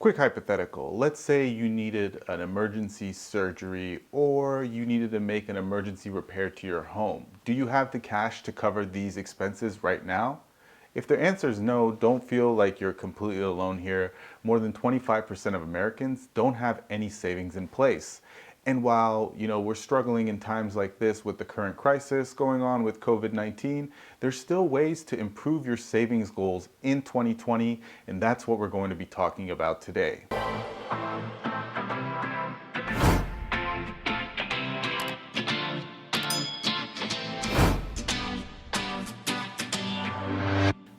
Quick hypothetical. Let's say you needed an emergency surgery or you needed to make an emergency repair to your home. Do you have the cash to cover these expenses right now? If the answer is no, don't feel like you're completely alone here. More than 25% of Americans don't have any savings in place. And while, we're struggling in times like this with the current crisis going on with COVID-19, there's still ways to improve your savings goals in 2020, and that's what we're going to be talking about today.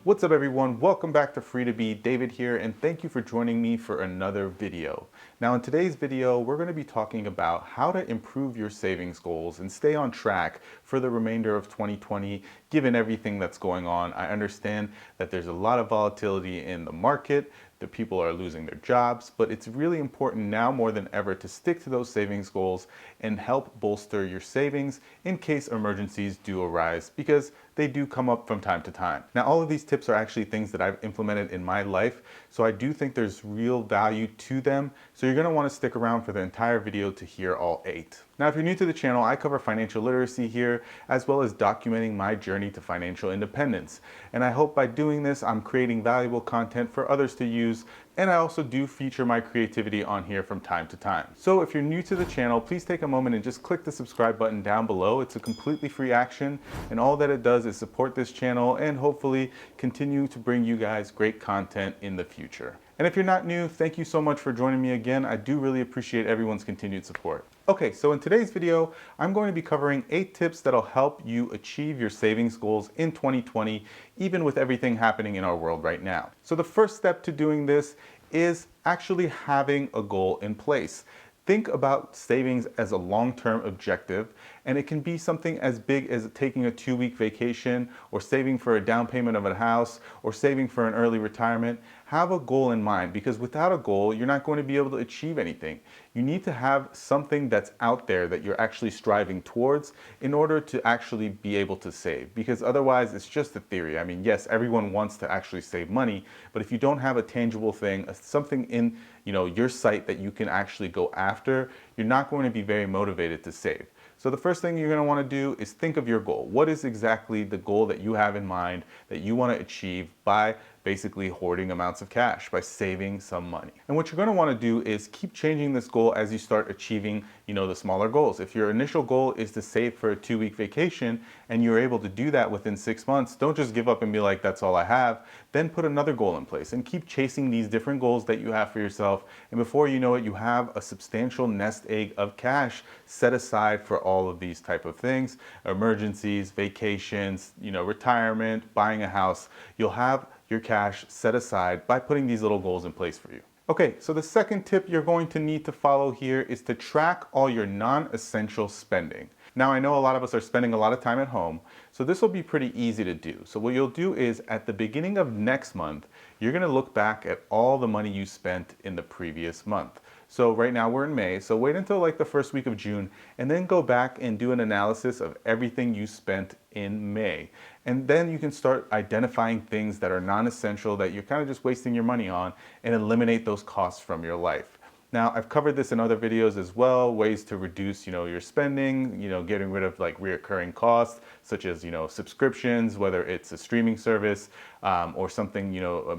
What's up everyone? Welcome back to Free to Be. David here, and thank you for joining me for another video. Now in today's video, we're going to be talking about how to improve your savings goals and stay on track for the remainder of 2020, given everything that's going on. I understand that there's a lot of volatility in the market, that people are losing their jobs, but it's really important now more than ever to stick to those savings goals and help bolster your savings in case emergencies do arise, because they do come up from time to time. Now, all of these tips are actually things that I've implemented in my life, so I do think there's real value to them. So you're gonna wanna stick around for the entire video to hear all 8. Now, if you're new to the channel, I cover financial literacy here, as well as documenting my journey to financial independence. And I hope by doing this, I'm creating valuable content for others to use. And I also do feature my creativity on here from time to time. So if you're new to the channel, please take a moment and just click the subscribe button down below. It's a completely free action, and all that it does is support this channel and hopefully continue to bring you guys great content in the future. And if you're not new, thank you so much for joining me again. I do really appreciate everyone's continued support. Okay, so in today's video, I'm going to be covering 8 tips that'll help you achieve your savings goals in 2020, even with everything happening in our world right now. So the first step to doing this is actually having a goal in place. Think about savings as a long-term objective, and it can be something as big as taking a 2-week vacation, or saving for a down payment of a house, or saving for an early retirement. Have a goal in mind, because without a goal, you're not going to be able to achieve anything. You need to have something that's out there that you're actually striving towards in order to actually be able to save, because otherwise it's just a theory. I mean, yes, everyone wants to actually save money, but if you don't have a tangible thing, something in your sight that you can actually go after, you're not going to be very motivated to save. So the first thing you're going to want to do is think of your goal. What is exactly the goal that you have in mind that you want to achieve by basically hoarding amounts of cash, by saving some money? And what you're going to want to do is keep changing this goal as you start achieving, the smaller goals. If your initial goal is to save for a 2-week vacation and you're able to do that within 6 months, don't just give up and be like, that's all I have. Then put another goal in place and keep chasing these different goals that you have for yourself. And before you know it, you have a substantial nest egg of cash set aside for all of these type of things: emergencies, vacations, retirement, buying a house. You'll have your cash set aside by putting these little goals in place for you. Okay, so the second tip you're going to need to follow here is to track all your non-essential spending. Now, I know a lot of us are spending a lot of time at home, so this will be pretty easy to do. So what you'll do is at the beginning of next month, you're gonna look back at all the money you spent in the previous month. So right now we're in May, so wait until like the first week of June and then go back and do an analysis of everything you spent in May. And then you can start identifying things that are non-essential that you're kind of just wasting your money on, and eliminate those costs from your life. Now, I've covered this in other videos as well, ways to reduce, your spending, getting rid of like reoccurring costs, such as, subscriptions, whether it's a streaming service or something,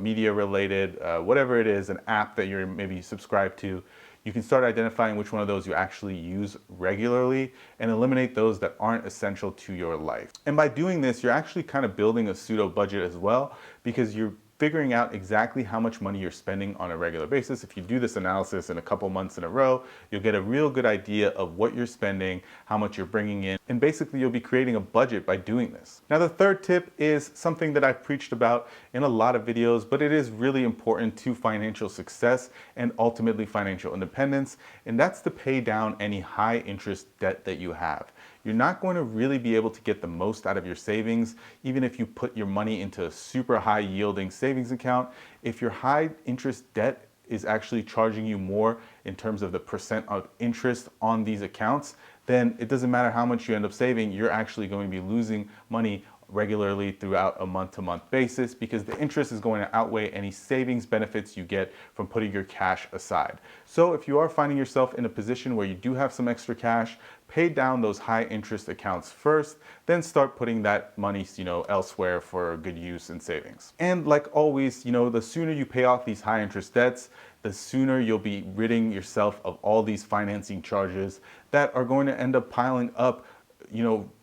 media related, whatever it is, an app that you're maybe subscribed to. You can start identifying which one of those you actually use regularly and eliminate those that aren't essential to your life. And by doing this, you're actually kind of building a pseudo budget as well, because you're figuring out exactly how much money you're spending on a regular basis. If you do this analysis in a couple months in a row, you'll get a real good idea of what you're spending, how much you're bringing in, and basically you'll be creating a budget by doing this. Now, the third tip is something that I've preached about in a lot of videos, but it is really important to financial success and ultimately financial independence, and that's to pay down any high interest debt that you have. You're not going to really be able to get the most out of your savings, even if you put your money into a super high yielding savings account. If your high interest debt is actually charging you more in terms of the percent of interest on these accounts, then it doesn't matter how much you end up saving, you're actually going to be losing money regularly throughout a month-to-month basis, because the interest is going to outweigh any savings benefits you get from putting your cash aside. So if you are finding yourself in a position where you do have some extra cash, pay down those high interest accounts first, then start putting that money, elsewhere for good use and savings. And like always, the sooner you pay off these high interest debts, the sooner you'll be ridding yourself of all these financing charges that are going to end up piling up,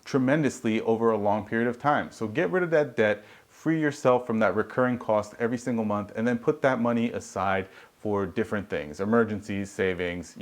tremendously over a long period of time. So get rid of that debt, free yourself from that recurring cost every single month, and then put that money aside for different things, emergencies, savings,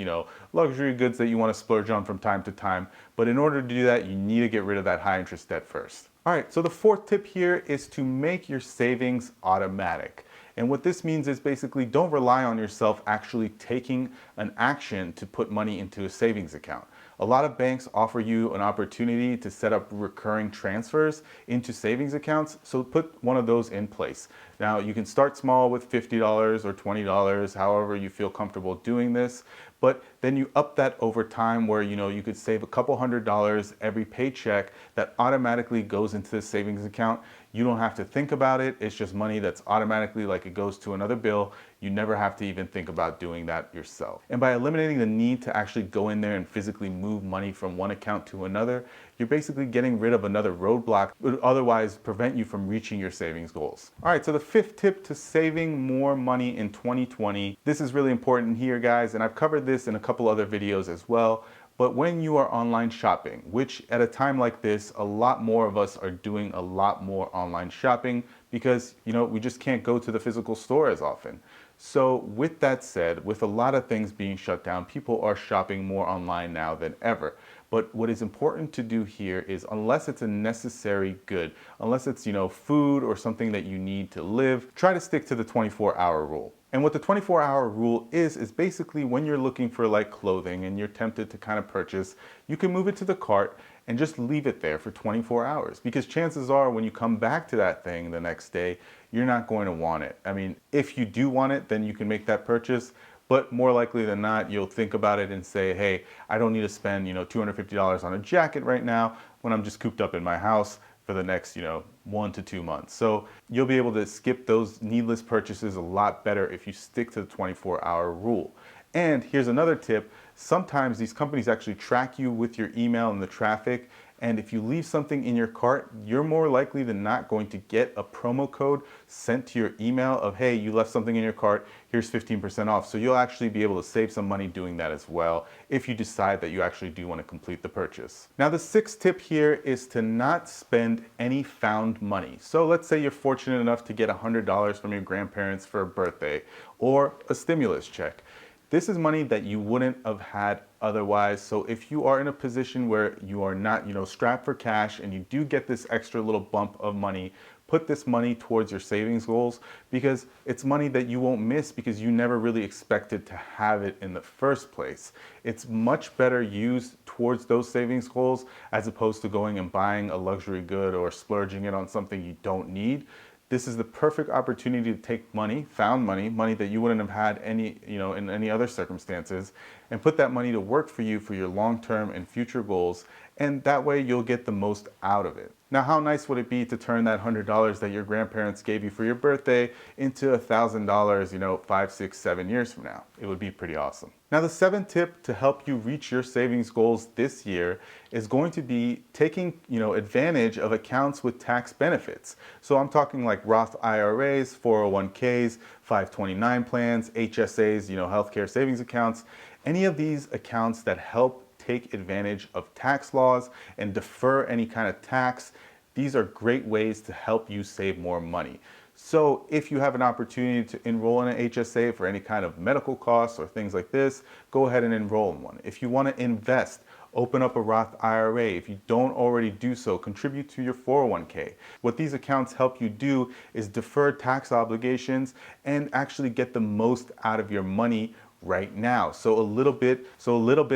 luxury goods that you want to splurge on from time to time. But in order to do that, you need to get rid of that high interest debt first. All right, so the fourth tip here is to make your savings automatic. And what this means is basically don't rely on yourself actually taking an action to put money into a savings account. A lot of banks offer you an opportunity to set up recurring transfers into savings accounts, so put one of those in place. Now, you can start small with $50 or $20, however you feel comfortable doing this, but then you up that over time where you could save a couple $100 every paycheck that automatically goes into the savings account. You don't have to think about it. It's just money that's automatically, like it goes to another bill. You never have to even think about doing that yourself. And by eliminating the need to actually go in there and physically move money from one account to another, you're basically getting rid of another roadblock that would otherwise prevent you from reaching your savings goals. All right, so the fifth tip to saving more money in 2020. This is really important here, guys, and I've covered this in a couple other videos as well. But when you are online shopping, which at a time like this, a lot more of us are doing a lot more online shopping because, we just can't go to the physical store as often. So with that said, with a lot of things being shut down, people are shopping more online now than ever. But what is important to do here is, unless it's a necessary good, unless it's, food or something that you need to live, try to stick to the 24-hour rule. And what the 24-hour rule is basically when you're looking for like clothing and you're tempted to kind of purchase, you can move it to the cart and just leave it there for 24 hours. Because chances are when you come back to that thing the next day, you're not going to want it. I mean, if you do want it, then you can make that purchase. But more likely than not, you'll think about it and say, hey, I don't need to spend, $250 on a jacket right now when I'm just cooped up in my house for the next, 1 to 2 months. So you'll be able to skip those needless purchases a lot better if you stick to the 24-hour rule. And here's another tip. Sometimes these companies actually track you with your email and the traffic. And if you leave something in your cart, you're more likely than not going to get a promo code sent to your email of, hey, you left something in your cart, here's 15% off. So you'll actually be able to save some money doing that as well if you decide that you actually do want to complete the purchase. Now, the sixth tip here is to not spend any found money. So let's say you're fortunate enough to get $100 from your grandparents for a birthday or a stimulus check. This is money that you wouldn't have had otherwise. So if you are in a position where you are not, strapped for cash and you do get this extra little bump of money, put this money towards your savings goals, because it's money that you won't miss because you never really expected to have it in the first place. It's much better used towards those savings goals as opposed to going and buying a luxury good or splurging it on something you don't need. This is the perfect opportunity to take money, found money, money that you wouldn't have had in any other circumstances, and put that money to work for you for your long-term and future goals. And that way you'll get the most out of it. Now, how nice would it be to turn that $100 that your grandparents gave you for your birthday into $1,000, 5, 6, 7 years from now? It would be pretty awesome. Now, the seventh tip to help you reach your savings goals this year is going to be taking, advantage of accounts with tax benefits. So I'm talking like Roth IRAs, 401ks, 529 plans, HSAs, healthcare savings accounts, any of these accounts that help take advantage of tax laws and defer any kind of tax. These are great ways to help you save more money. So if you have an opportunity to enroll in an HSA for any kind of medical costs or things like this, go ahead and enroll in one. If you want to invest, open up a Roth IRA. If you don't already do so, contribute to your 401k. What these accounts help you do is defer tax obligations and actually get the most out of your money right now. So a little bit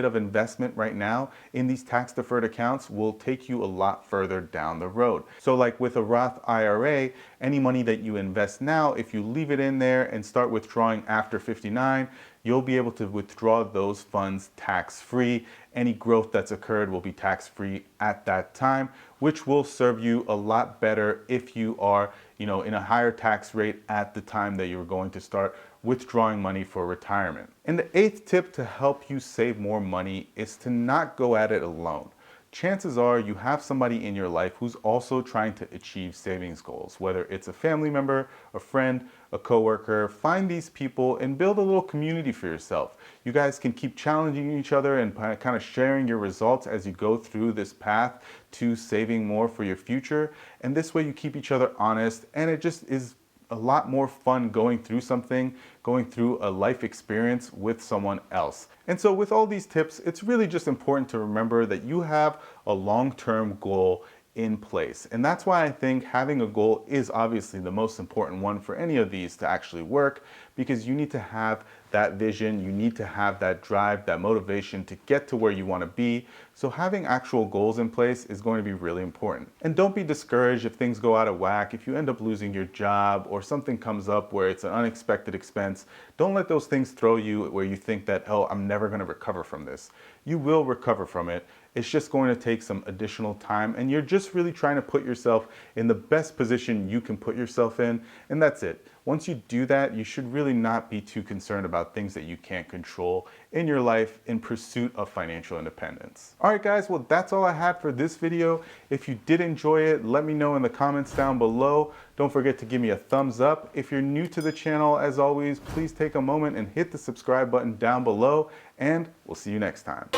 of investment right now in these tax deferred accounts will take you a lot further down the road. So like with a Roth IRA, any money that you invest now, if you leave it in there and start withdrawing after 59, you'll be able to withdraw those funds tax-free. Any growth that's occurred will be tax-free at that time, which will serve you a lot better if you are, in a higher tax rate at the time that you're going to start withdrawing money for retirement. And the 8th tip to help you save more money is to not go at it alone. Chances are you have somebody in your life who's also trying to achieve savings goals, whether it's a family member, a friend, a coworker. Find these people and build a little community for yourself. You guys can keep challenging each other and kind of sharing your results as you go through this path to saving more for your future. And this way you keep each other honest, and it just is a lot more fun going through a life experience with someone else. And so with all these tips, it's really just important to remember that you have a long-term goal in place. And that's why I think having a goal is obviously the most important one for any of these to actually work, because you need to have that vision, you need to have that drive, that motivation to get to where you want to be. So having actual goals in place is going to be really important. And don't be discouraged if things go out of whack, if you end up losing your job or something comes up where it's an unexpected expense. Don't let those things throw you where you think that, oh, I'm never going to recover from this. You will recover from it. It's just going to take some additional time, and you're just really trying to put yourself in the best position you can put yourself in, and that's it. Once you do that, you should really not be too concerned about things that you can't control in your life in pursuit of financial independence. All right, guys, well, that's all I had for this video. If you did enjoy it, let me know in the comments down below. Don't forget to give me a thumbs up. If you're new to the channel, as always, please take a moment and hit the subscribe button down below, and we'll see you next time.